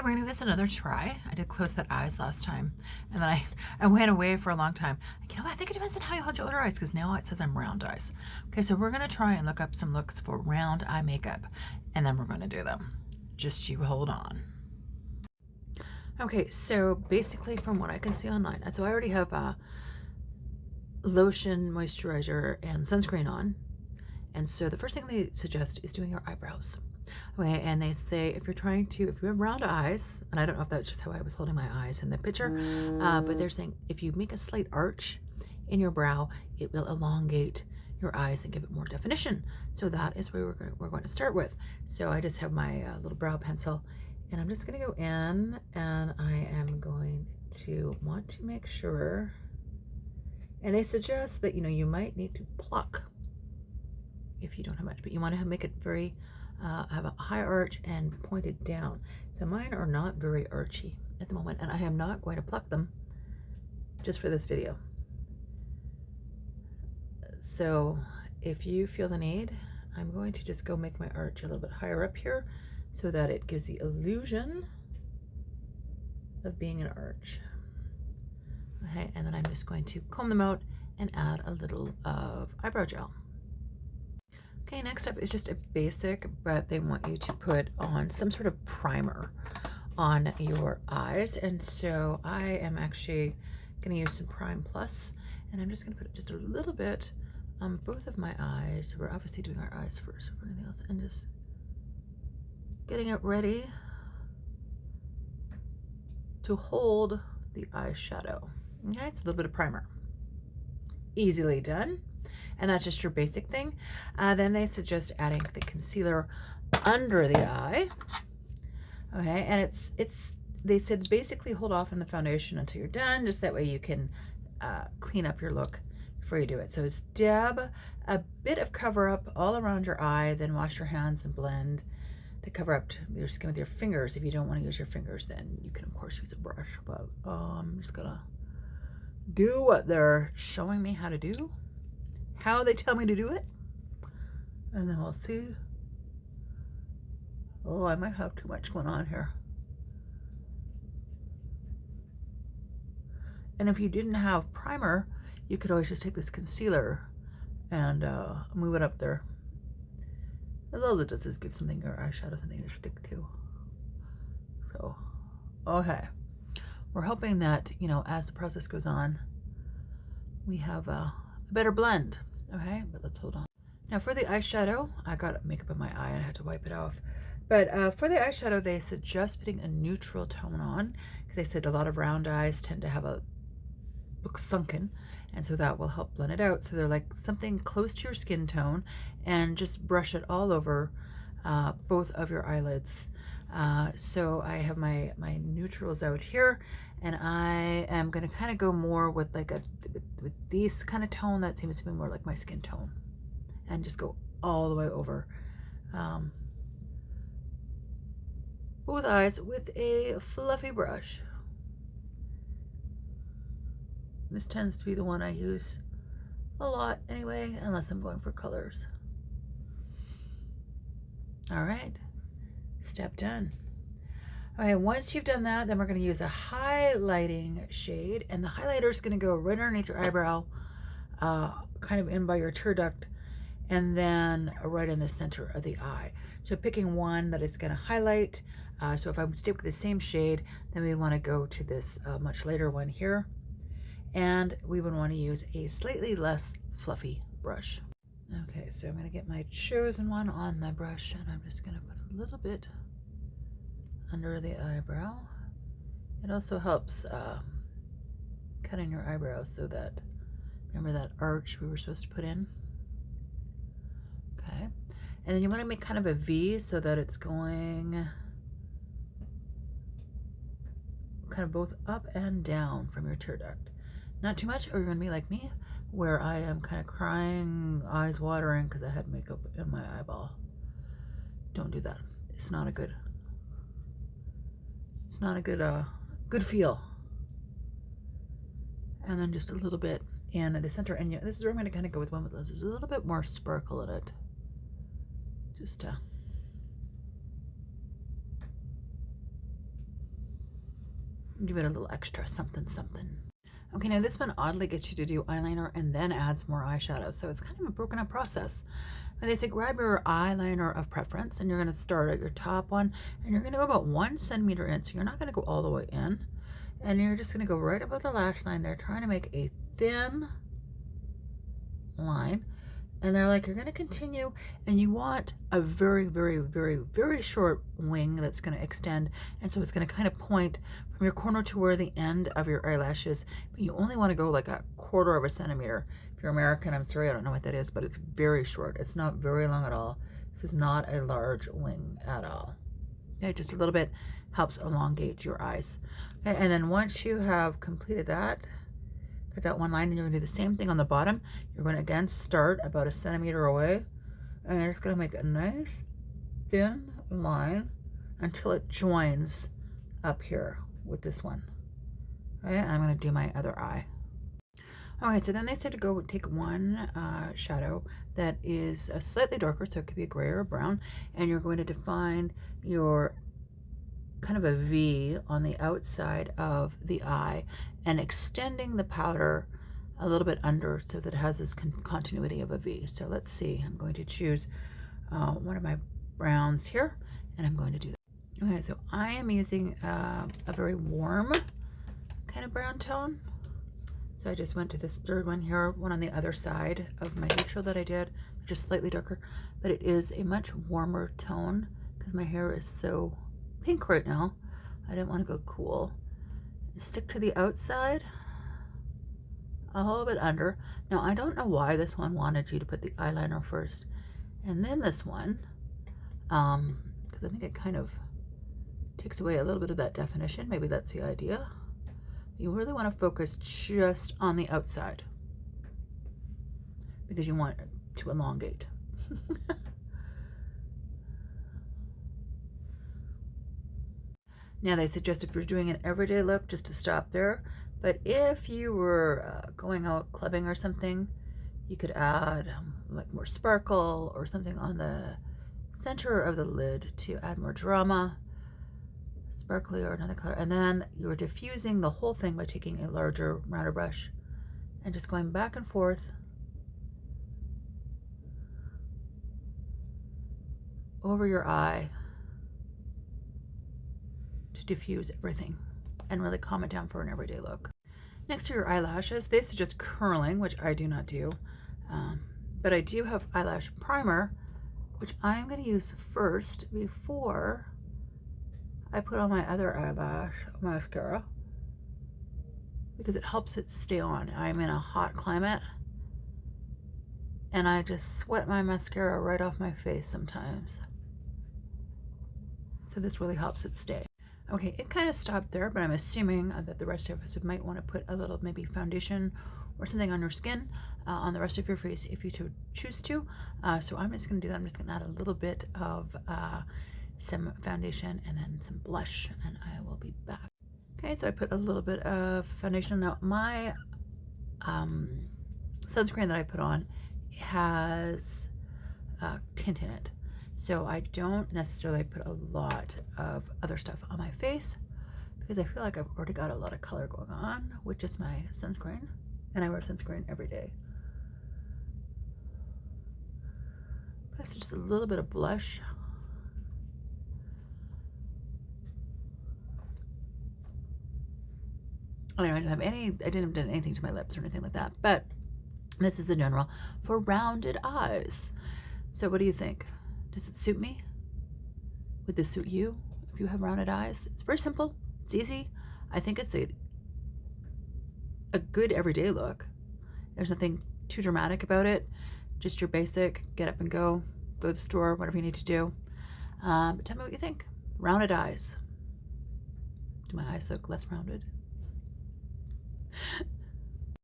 Okay, we're gonna give this another try. I did close that eyes last time, and then I went away for a long time. I think it depends on how you hold your other eyes, because now it says I'm round eyes. Okay, so we're gonna try and look up some looks for round eye makeup, and then we're gonna do them. Just you hold on. Okay, so basically from what I can see online, so I already have lotion, moisturizer, and sunscreen on. And so the first thing they suggest is doing your eyebrows. Okay, and they say if you have round eyes, and I don't know if that's just how I was holding my eyes in the picture, but they're saying if you make a slight arch in your brow, it will elongate your eyes and give it more definition. So that is where we're going to start with. So I just have my little brow pencil, and I'm just going to go in, and I am going to want to make sure, and they suggest that, you might need to pluck if you don't have much, but you want to make it very, have a high arch and pointed down. So mine are not very archy at the moment, and I am not going to pluck them just for this video. So if you feel the need, I'm going to just go make my arch a little bit higher up here so that it gives the illusion of being an arch. Okay, and then I'm just going to comb them out and add a little of eyebrow gel. Okay, next up is just a basic, but they want you to put on some sort of primer on your eyes. And so I am actually going to use some Prime Plus, and I'm just going to put just a little bit on both of my eyes. We're obviously doing our eyes first before anything else, and just getting it ready to hold the eyeshadow. Okay, it's a little bit of primer. Easily done. And that's just your basic thing. Then they suggest adding the concealer under the eye. Okay, and they said basically hold off on the foundation until you're done, just that way you can clean up your look before you do it. So dab a bit of cover up all around your eye, then wash your hands and blend the cover up to your skin with your fingers. If you don't want to use your fingers, then you can of course use a brush, but I'm just gonna do what they're showing me how to do, how they tell me to do it, and then we'll see. Oh, I might have too much going on here. And if you didn't have primer, you could always just take this concealer and move it up there. As all it does is give something, your eyeshadow, something to stick to. So, okay. We're hoping that, as the process goes on, we have a better blend. Okay, but let's hold on. Now for the eyeshadow, I got makeup in my eye and I had to wipe it off. But for the eyeshadow, they suggest putting a neutral tone on, because they said a lot of round eyes tend to have a look sunken, and so that will help blend it out. So they're like something close to your skin tone, and just brush it all over both of your eyelids. So I have my neutrals out here, and I am going to kind of go more with like with these kind of tone that seems to be more like my skin tone, and just go all the way over both eyes with a fluffy brush. This tends to be the one I use a lot anyway, unless I'm going for colors. All right, step done. Okay, once you've done that, then we're going to use a highlighting shade, and the highlighter is going to go right underneath your eyebrow, kind of in by your tear duct, and then right in the center of the eye. So picking one that is going to highlight. So if I stick with the same shade, then we want to go to this much lighter one here, and we would want to use a slightly less fluffy brush. Okay, so I'm going to get my chosen one on the brush, and I'm just going to put a little bit under the eyebrow. It also helps cut in your eyebrows, so that, remember that arch we were supposed to put in? Okay, and then you want to make kind of a V so that it's going kind of both up and down from your tear duct. Not too much, or you're going to be like me, where I am kind of crying, eyes watering because I had makeup in my eyeball. Don't do that. It's not a good good feel. And then just a little bit in the center, and this is where I'm going to kind of go with one with a little bit more sparkle in it, just Give it a little extra something, something. Okay, now this one oddly gets you to do eyeliner and then adds more eyeshadow. So it's kind of a broken up process. And they say grab your eyeliner of preference and you're gonna start at your top one and you're gonna go about 1 centimeter in. So you're not gonna go all the way in. And you're just gonna go right above the lash line there, trying to make a thin line. And they're like, you're gonna continue and you want a very, very, very, very short wing that's gonna extend. And so it's gonna kind of point from your corner to where the end of your eyelash is, but you only wanna go like a 1/4 of a centimeter. If you're American, I'm sorry, I don't know what that is, but it's very short. It's not very long at all. This is not a large wing at all. Okay, just a little bit helps elongate your eyes. Okay, and then once you have completed that, cut that one line and you're gonna do the same thing on the bottom. You're gonna again start about 1 centimeter away and you're just gonna make a nice thin line until it joins up here with this one. Okay, and I'm gonna do my other eye. Okay, so then they said to go take one shadow that is slightly darker, so it could be a gray or a brown, and you're going to define your kind of a V on the outside of the eye and extending the powder a little bit under so that it has this continuity of a V. So let's see, I'm going to choose one of my browns here and I'm going to do that. Okay, so I am using a very warm kind of brown tone. So I just went to this third one here, one on the other side of my neutral that I did, just slightly darker, but it is a much warmer tone because my hair is so pink right now. I didn't want to go cool. Stick to the outside, a little bit under. Now I don't know why this one wanted you to put the eyeliner first and then this one, because I think it kind of takes away a little bit of that definition. Maybe that's the idea. You really want to focus just on the outside because you want it to elongate. Now they suggest if you're doing an everyday look just to stop there, but if you were going out clubbing or something, you could add like more sparkle or something on the center of the lid to add more drama, sparkly or another color. And then you're diffusing the whole thing by taking a larger, rounder brush and just going back and forth over your eye to diffuse everything and really calm it down for an everyday look. Next to your eyelashes, they suggest curling, which I do not do, but I do have eyelash primer, which I'm going to use first before I put on my other eyelash mascara because it helps it stay on. I'm in a hot climate and I just sweat my mascara right off my face sometimes. So this really helps it stay. Okay, it kind of stopped there, but I'm assuming that the rest of us might want to put a little maybe foundation or something on your skin, on the rest of your face if you choose to. So I'm just going to do that. I'm just going to add a little bit of some foundation and then some blush, and I will be back. Okay, so I put a little bit of foundation. Now my sunscreen that I put on has tint in it. So I don't necessarily put a lot of other stuff on my face because I feel like I've already got a lot of color going on with just my sunscreen, and I wear sunscreen every day. Okay, so just a little bit of blush. Anyway, I didn't do anything to my lips or anything like that, but this is the general for rounded eyes. So what do you think? Does it suit me? Would this suit you if you have rounded eyes? It's very simple. It's easy. I think it's a good everyday look. There's nothing too dramatic about it. Just your basic get up and go to the store, whatever you need to do. But tell me what you think. Rounded eyes. Do my eyes look less rounded?